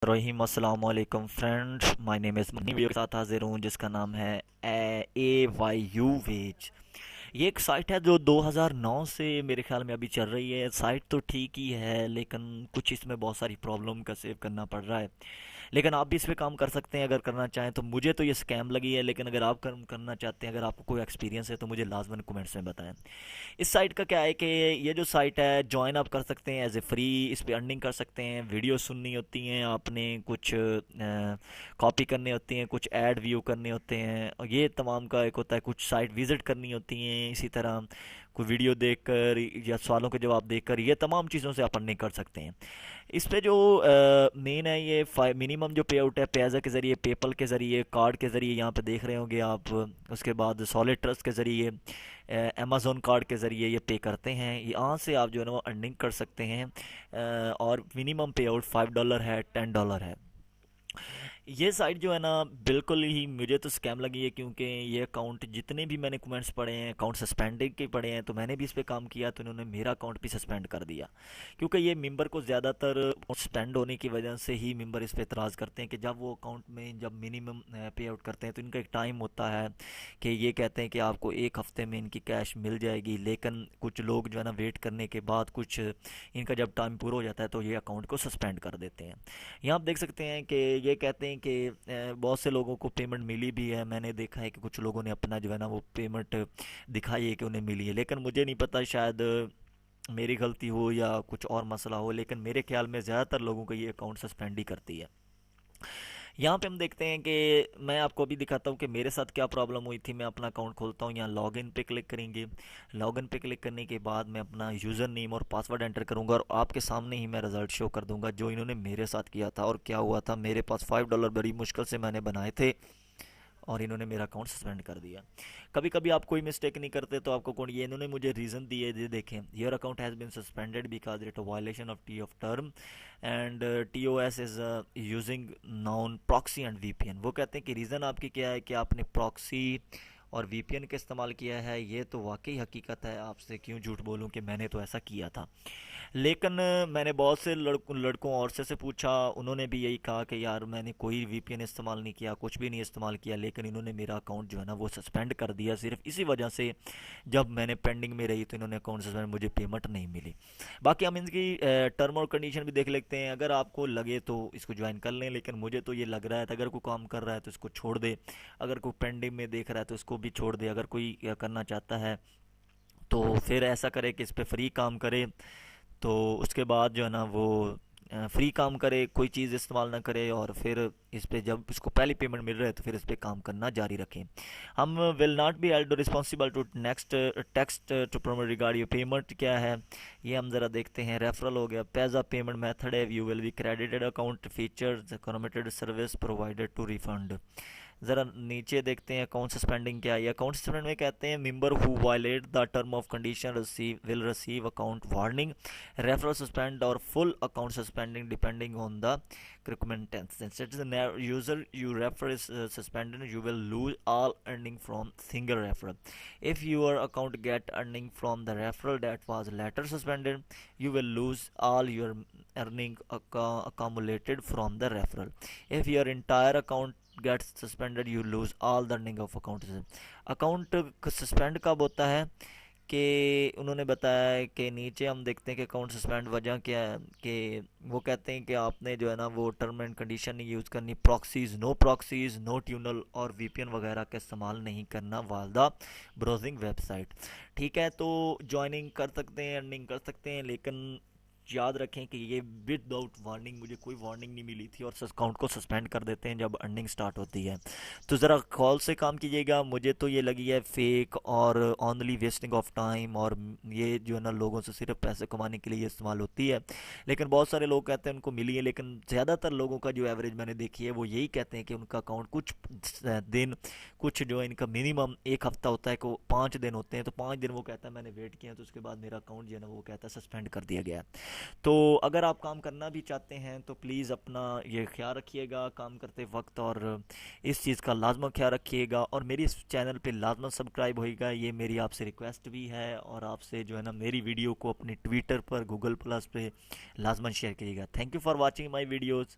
रहीम अस्सलाम वालेकुम friends, my name is money के साथ हाजिर हूँ जिसका नाम है AYU वेज। ये एक साइट है जो 2009 से मेरे ख्याल में अभी चल रही है। साइट तो ठीक ही है लेकिन कुछ इसमें बहुत सारी प्रॉब्लम का सेव करना पड़ रहा है। लेकिन आप भी इस पे काम कर सकते हैं अगर करना चाहें तो। मुझे तो ये स्कैम लगी है, लेकिन अगर आप करना चाहते हैं, अगर आपको कोई एक्सपीरियंस है तो मुझे लाजमन कमेंट्स में बताएं। इस साइट का क्या है कि ये जो साइट है ज्वाइन आप कर सकते हैं एज ए फ्री। इस पे अर्निंग कर सकते हैं, वीडियो सुननी होती हैं आपने, कुछ कॉपी करनी होती हैं, कुछ ऐड व्यू करने होते हैं, और ये तमाम का एक होता है, कुछ साइट विज़िट करनी होती हैं। इसी तरह कोई वीडियो देखकर या सवालों के जवाब देकर ये तमाम चीज़ों से आप अर्निंग कर सकते हैं। इस पे जो मेन है, ये मिनिमम जो पे आउट है पेज़ा के ज़रिए, पेपल के ज़रिए, कार्ड के ज़रिए यहाँ पे देख रहे होंगे आप। उसके बाद सॉलिड ट्रस्ट के ज़रिए, अमेज़ोन कार्ड के ज़रिए ये पे करते हैं। यहाँ से आप जो है ना वो अर्निंग कर सकते हैं। और मिनिमम पे आउट $5 है, $10 है। ये साइट जो है ना बिल्कुल ही मुझे तो स्कैम लगी है, क्योंकि ये अकाउंट जितने भी मैंने कमेंट्स पढ़े हैं अकाउंट सस्पेंडिंग के पढ़े हैं, तो मैंने भी इस पे काम किया तो इन्होंने मेरा अकाउंट भी सस्पेंड कर दिया। क्योंकि ये मेंबर को ज़्यादातर स्पेंड होने की वजह से ही मेंबर इस पे एतराज़ करते हैं कि जब वो अकाउंट में जब मिनिमम पे आउट करते हैं तो इनका एक टाइम होता है कि ये कहते हैं कि आपको एक हफ़्ते में इनकी कैश मिल जाएगी। लेकिन कुछ लोग जो है ना वेट करने के बाद कुछ इनका जब टाइम पूरा हो जाता है तो ये अकाउंट को सस्पेंड कर देते हैं। यहाँ आप देख सकते हैं कि ये कहते हैं कि बहुत से लोगों को पेमेंट मिली भी है। मैंने देखा है कि कुछ लोगों ने अपना जो है ना वो पेमेंट दिखाई है कि उन्हें मिली है, लेकिन मुझे नहीं पता, शायद मेरी गलती हो या कुछ और मसला हो, लेकिन मेरे ख्याल में ज़्यादातर लोगों का ये अकाउंट सस्पेंड ही करती है। यहाँ पे हम देखते हैं कि मैं आपको अभी दिखाता हूँ कि मेरे साथ क्या प्रॉब्लम हुई थी। मैं अपना अकाउंट खोलता हूँ, यहाँ लॉगिन पे क्लिक करेंगे। लॉगिन पे क्लिक करने के बाद मैं अपना यूज़र नेम और पासवर्ड एंटर करूँगा और आपके सामने ही मैं रिज़ल्ट शो कर दूंगा जो इन्होंने मेरे साथ किया था। और क्या हुआ था, मेरे पास $5 बड़ी मुश्किल से मैंने बनाए थे और इन्होंने मेरा अकाउंट सस्पेंड कर दिया। कभी कभी आप कोई मिस्टेक नहीं करते तो आपको कौन, ये इन्होंने मुझे रीज़न दिए, ये देखें, your account has been suspended because it violation of T of term and TOS is using non proxy and VPN। वो कहते हैं कि रीज़न आपकी क्या है कि आपने प्रॉक्सी और VPN का इस्तेमाल किया है। ये तो वाकई हकीकत है, आपसे क्यों झूठ बोलूं कि मैंने तो ऐसा किया था। लेकिन मैंने बहुत से लड़कों और से पूछा, उन्होंने भी यही कहा कि यार मैंने कोई VPN इस्तेमाल नहीं किया, कुछ भी नहीं इस्तेमाल किया, लेकिन इन्होंने मेरा अकाउंट जो है ना वो सस्पेंड कर दिया सिर्फ इसी वजह से, जब मैंने पेंडिंग में रही तो इन्होंने अकाउंट सस्पेंड, मुझे पेमेंट नहीं मिली। बाकी हम इनकी टर्म और कंडीशन भी देख लेते हैं। अगर आपको लगे तो इसको ज्वाइन कर लें, लेकिन मुझे तो ये लग रहा है अगर कोई काम कर रहा है तो इसको छोड़ दे, अगर कोई पेंडिंग में देख रहा है तो इसको भी छोड़ दे। अगर कोई करना चाहता है तो फिर ऐसा करे कि इस पर फ्री काम करे, तो उसके बाद जो है ना वो फ्री काम करे, कोई चीज़ इस्तेमाल ना करे, और फिर इस पे जब इसको पहली पेमेंट मिल रहा है तो फिर इस पे काम करना जारी रखें। हम will not be held responsible to next text to promote regard your payment. क्या है ये हम ज़रा देखते हैं। रेफरल हो गया, पैसा पेमेंट मेथड है, you will be credited account features converted service provided to refund. ज़रा नीचे देखते हैं अकाउंट सस्पेंडिंग क्या है। अकाउंट सस्पेंड में कहते हैं member who violate the term of condition receive will receive account warning, referral suspend और full account suspending depending on the recommendations. It is a user you refer is suspended, you will lose all earning from single referral. If your account get earning from the referral that was later suspended, you will lose all your earning accumulated from the referral. If your entire account gets suspended, you lose all the earning of account. Account suspend कब होता है कि उन्होंने बताया है कि नीचे हम देखते हैं कि अकाउंट सस्पेंड वजह क्या है, कि वो कहते हैं कि आपने जो है ना वो टर्म एंड कंडीशन नहीं यूज़ करनी, प्रॉक्सीज नो ट्यूनल और VPN वगैरह का इस्तेमाल नहीं करना वालदा ब्राउजिंग वेबसाइट। ठीक है, तो ज्वाइनिंग कर सकते हैं, अर्निंग कर सकते हैं, लेकिन याद रखें कि ये विदाउट वार्निंग, मुझे कोई वार्निंग नहीं मिली थी, और अकाउंट को सस्पेंड कर देते हैं जब अर्निंग स्टार्ट होती है। तो ज़रा कॉल से काम कीजिएगा। मुझे तो ये लगी है फेक और ऑनली वेस्टिंग ऑफ टाइम, और ये जो है ना लोगों से सिर्फ पैसे कमाने के लिए इस्तेमाल होती है। लेकिन बहुत सारे लोग कहते हैं उनको मिली है, लेकिन ज़्यादातर लोगों का जो एवरेज मैंने देखी है वो यही कहते हैं कि उनका अकाउंट कुछ दिन, कुछ जो इनका मिनिमम एक हफ़्ता होता है को 5 दिन होते हैं, तो 5 दिन वो कहता है मैंने वेट किया तो उसके बाद मेरा अकाउंट जो है ना वो कहता है सस्पेंड कर दिया गया। तो अगर आप काम करना भी चाहते हैं तो प्लीज़ अपना ये ख्याल रखिएगा काम करते वक्त, और इस चीज़ का लाजमन ख्याल रखिएगा, और मेरी इस चैनल पे लाजमन सब्सक्राइब होएगा, ये मेरी आपसे रिक्वेस्ट भी है। और आपसे जो है ना मेरी वीडियो को अपने ट्विटर पर, गूगल प्लस पे लाजमन शेयर करिएगा। Thank you for watching my videos.